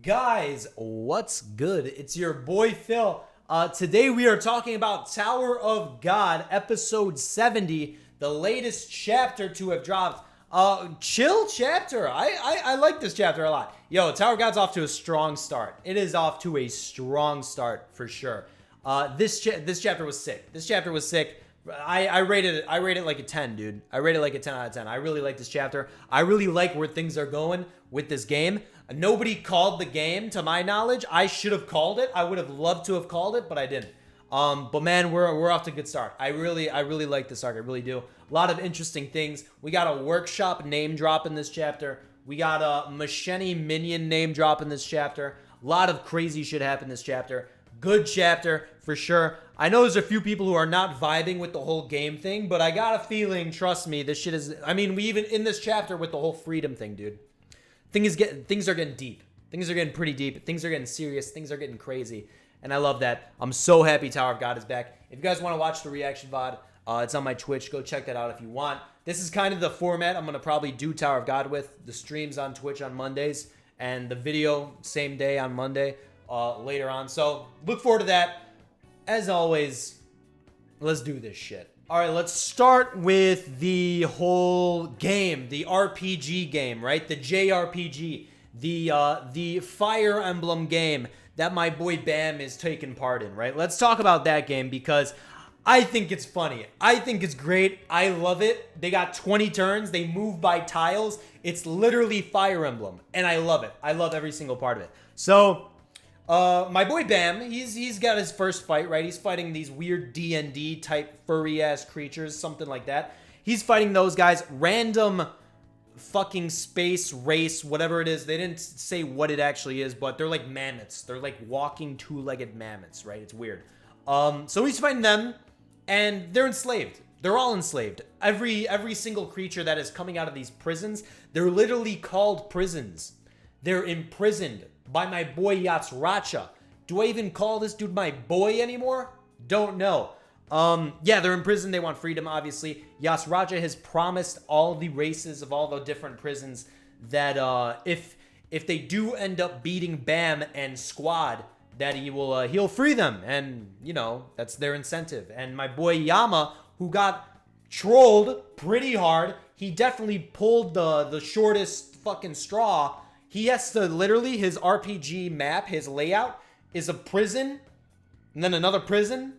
Guys, what's good? It's your boy Phil. Today we are talking about Tower of God, episode 70, the latest chapter to have dropped. Chill chapter. I like this chapter a lot. Yo, Tower of God's off to a strong start. It is off to a strong start for sure. This chapter was sick. This chapter was sick. I rated it like a 10, dude. I rated it like a 10 out of 10. I really like this chapter. I really like where things are going with this game. Nobody called the game, to my knowledge. I should have called it. I would have loved to have called it, but I didn't. But man, we're off to a good start. I really like this arc. I really do. A lot of interesting things. We got a workshop name drop in this chapter. We got a Machete minion name drop in this chapter. A lot of crazy shit happened in this chapter. Good chapter for sure. I know there's a few people who are not vibing with the whole game thing, but I got a feeling, trust me, this shit is, I mean, we even in this chapter with the whole freedom thing, dude. Things are getting deep. Things are getting pretty deep. Things are getting serious. Things are getting crazy. And I love that. I'm so happy Tower of God is back. If you guys want to watch the reaction VOD, it's on my Twitch. Go check that out if you want. This is kind of the format I'm going to probably do Tower of God with. The streams on Twitch on Mondays and the video same day on Monday later on. So look forward to that. As always, let's do this shit. All right, let's start with the whole game, the RPG game, right? The JRPG, the Fire Emblem game that my boy Bam is taking part in, right? Let's talk about that game because I think it's funny. I think it's great. I love it. They got 20 turns. They move by tiles. It's literally Fire Emblem, and I love it. I love every single part of it. So my boy Bam, he's got his first fight, right? He's fighting these weird D&D type furry ass creatures, something like that. He's fighting those guys, random fucking space race, whatever it is. They didn't say what it actually is, but they're like mammoths. They're like walking two-legged mammoths, right? It's weird. So he's fighting them, and they're enslaved. They're all enslaved. Every single creature that is coming out of these prisons, they're literally called prisons. They're imprisoned by my boy Yasratcha. Do I even call this dude my boy anymore? Don't know. Yeah, they're in prison. They want freedom, obviously. Yasratcha has promised all the races of all the different prisons that if they do end up beating Bam and Squad, that he'll free them. And, you know, that's their incentive. And my boy Yama, who got trolled pretty hard, he definitely pulled the shortest fucking straw. He has to literally, his RPG map, his layout is a prison, and then another prison,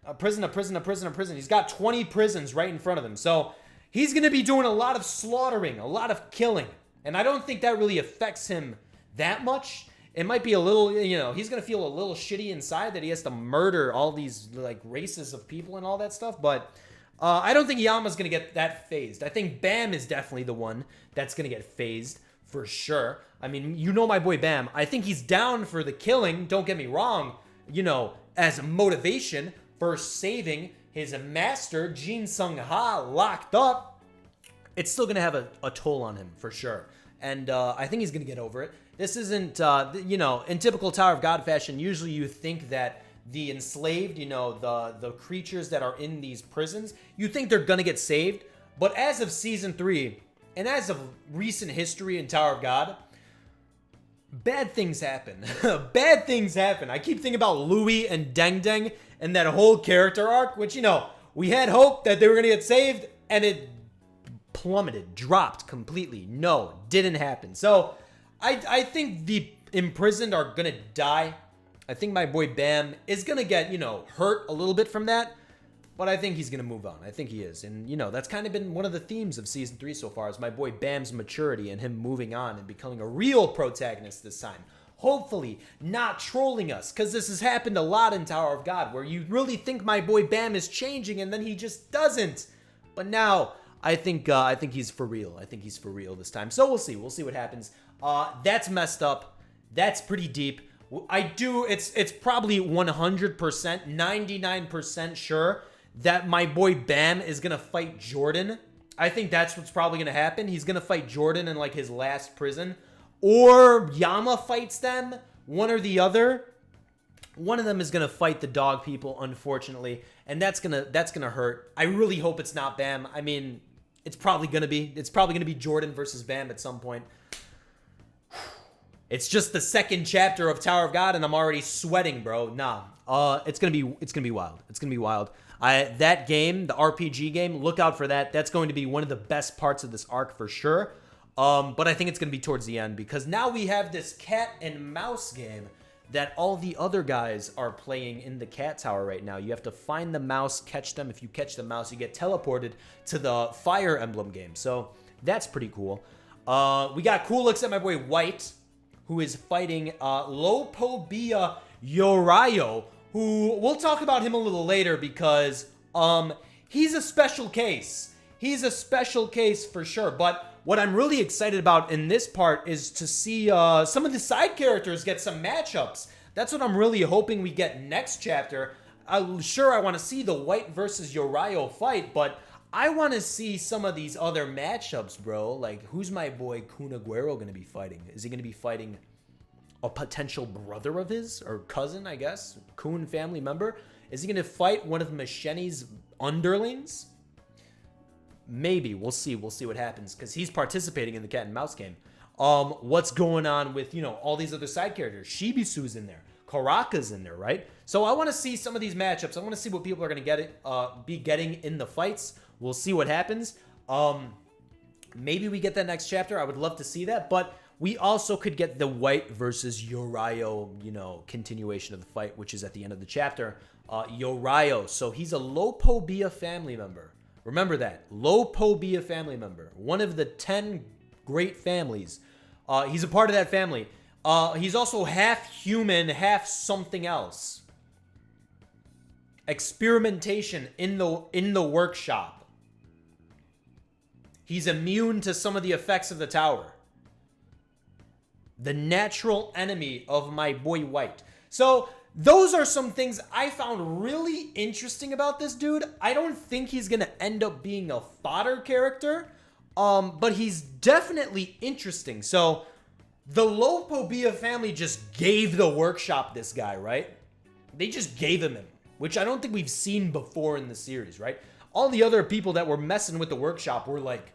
a prison, a prison, a prison, a prison. He's got 20 prisons right in front of him. So he's going to be doing a lot of slaughtering, a lot of killing. And I don't think that really affects him that much. It might be a little, you know, he's going to feel a little shitty inside that he has to murder all these like races of people and all that stuff. But I don't think Yama's going to get that phased. I think Bam is definitely the one that's going to get phased. For sure. I mean, you know my boy Bam. I think he's down for the killing, don't get me wrong, you know, as motivation for saving his master, Jin Sung Ha, locked up. It's still going to have a toll on him, for sure. And I think he's going to get over it. This isn't, you know, in typical Tower of God fashion, usually you think that the enslaved, you know, the creatures that are in these prisons, you think they're going to get saved. But as of Season 3... and as of recent history in Tower of God, bad things happen. Bad things happen. I keep thinking about Louis and Deng Deng and that whole character arc, which, you know, we had hope that they were going to get saved, and it plummeted, dropped completely. No, didn't happen. So I think the imprisoned are going to die. I think my boy Bam is going to get, you know, hurt a little bit from that. But I think he's going to move on. I think he is. And, you know, that's kind of been one of the themes of Season 3 so far is my boy Bam's maturity and him moving on and becoming a real protagonist this time. Hopefully not trolling us, because this has happened a lot in Tower of God where you really think my boy Bam is changing and then he just doesn't. But now I think he's for real. I think he's for real this time. So we'll see. We'll see what happens. That's messed up. That's pretty deep. It's probably 100%, 99% sure that my boy Bam is going to fight Jordan. I think that's what's probably going to happen. He's going to fight Jordan in like his last prison. Or Yama fights them. One or the other. One of them is going to fight the dog people, unfortunately. And that's going to hurt. I really hope it's not Bam. I mean, it's probably going to be. It's probably going to be Jordan versus Bam at some point. It's just the second chapter of Tower of God, and I'm already sweating, bro. Nah. It's gonna be wild. It's gonna be wild. That game, the RPG game, look out for that. That's going to be one of the best parts of this arc for sure. But I think it's gonna be towards the end because now we have this cat and mouse game that all the other guys are playing in the cat tower right now. You have to find the mouse, catch them. If you catch the mouse, you get teleported to the Fire Emblem game. So that's pretty cool. We got cool looks at my boy White, who is fighting Lopobia Yorayo, who we'll talk about him a little later because he's a special case. He's a special case for sure. But what I'm really excited about in this part is to see some of the side characters get some matchups. That's what I'm really hoping we get next chapter. I'm sure I want to see the White versus Yorayo fight, but I want to see some of these other matchups, bro. Like, who's my boy Kunaguero going to be fighting? Is he going to be fighting a potential brother of his or cousin, I guess? Kun family member? Is he going to fight one of Macheni's underlings? Maybe. We'll see. We'll see what happens because he's participating in the cat and mouse game. What's going on with, all these other side characters? Shibisu's in there. Karaka's in there, right? So I want to see some of these matchups. I want to see what people are going to be getting in the fights. We'll see what happens. Maybe we get that next chapter. I would love to see that. But we also could get the White versus Yorayo, continuation of the fight, which is at the end of the chapter. Yorayo. So he's a Lopobia family member. Remember that. Lopobia family member. One of the 10 great families. He's a part of that family. He's also half human, half something else. Experimentation in the workshop. He's immune to some of the effects of the tower. The natural enemy of my boy White. So those are some things I found really interesting about this dude. I don't think he's going to end up being a fodder character, but he's definitely interesting. So the Lopobia family just gave the workshop this guy, right? They just gave him, which I don't think we've seen before in the series, right? All the other people that were messing with the workshop were like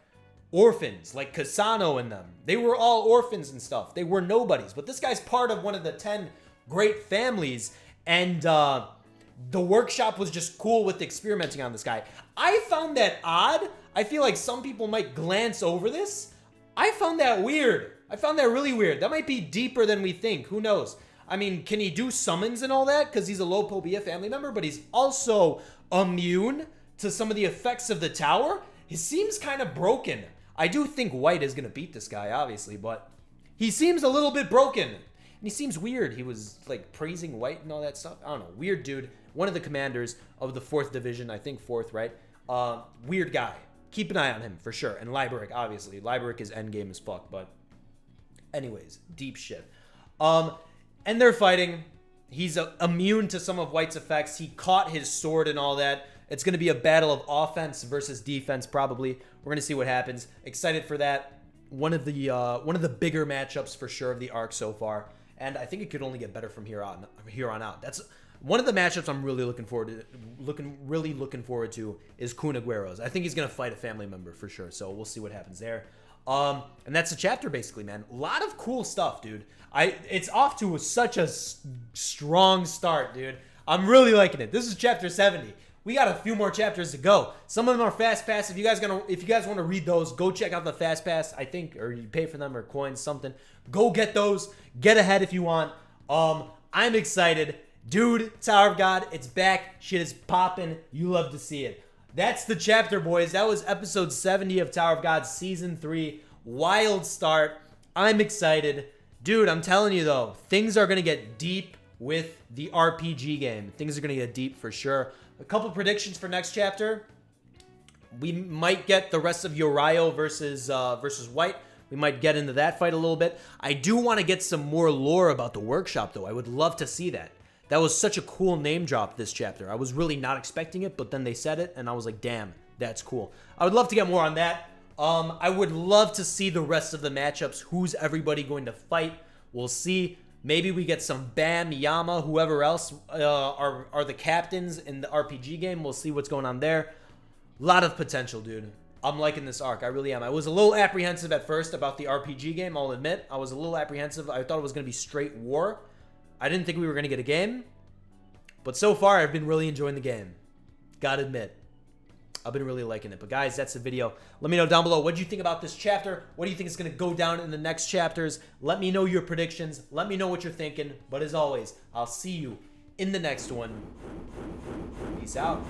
orphans, like Kasano and them. They were all orphans and stuff. They were nobodies. But this guy's part of one of the 10 great families, and the workshop was just cool with experimenting on this guy. I found that odd. I feel like some people might glance over this. I found that weird. I found that really weird. That might be deeper than we think. Who knows? I mean, can he do summons and all that? Because he's a Lopobia family member, but he's also immune to some of the effects of the tower. He seems kind of broken. I do think White is going to beat this guy, obviously, but he seems a little bit broken. And he seems weird. He was, like, praising White and all that stuff. I don't know. Weird dude. One of the commanders of the 4th Division. I think 4th, right? Weird guy. Keep an eye on him, for sure. And Liberic, obviously. Liberic is endgame as fuck, but anyways, deep shit. And they're fighting. He's immune to some of White's effects. He caught his sword and all that. It's going to be a battle of offense versus defense, probably. We're going to see what happens. Excited for that. One of the bigger matchups for sure of the arc so far, and I think it could only get better from here on out. That's one of the matchups I'm really looking forward to is Kunaguero's. I think he's going to fight a family member for sure. So we'll see what happens there. And that's the chapter basically, man. A lot of cool stuff, dude. It's off to such a strong start, dude. I'm really liking it. This is chapter 70. We got a few more chapters to go. Some of them are fast pass. If you guys want to read those, go check out the fast pass, I think, or you pay for them or coins, something. Go get those. Get ahead if you want. I'm excited. Dude, Tower of God, it's back. Shit is popping. You love to see it. That's the chapter, boys. That was episode 70 of Tower of God Season 3. Wild start. I'm excited. Dude, I'm telling you, though, things are going to get deep with the RPG game. Things are going to get deep for sure. A couple predictions for next chapter. We might get the rest of Yorayo versus White. We might get into that fight a little bit. I do want to get some more lore about the workshop, though. I would love to see that. That was such a cool name drop this chapter. I was really not expecting it, but then they said it, and I was like, damn, that's cool. I would love to get more on that. I would love to see the rest of the matchups. Who's everybody going to fight? We'll see. Maybe we get some Bam, Yama, whoever else are the captains in the RPG game. We'll see what's going on there. A lot of potential, dude. I'm liking this arc. I really am. I was a little apprehensive at first about the RPG game, I'll admit. I was a little apprehensive. I thought it was going to be straight war. I didn't think we were going to get a game. But so far, I've been really enjoying the game. Gotta admit. I've been really liking it. But guys, that's the video. Let me know down below, what do you think about this chapter? What do you think is going to go down in the next chapters? Let me know your predictions. Let me know what you're thinking. But as always, I'll see you in the next one. Peace out.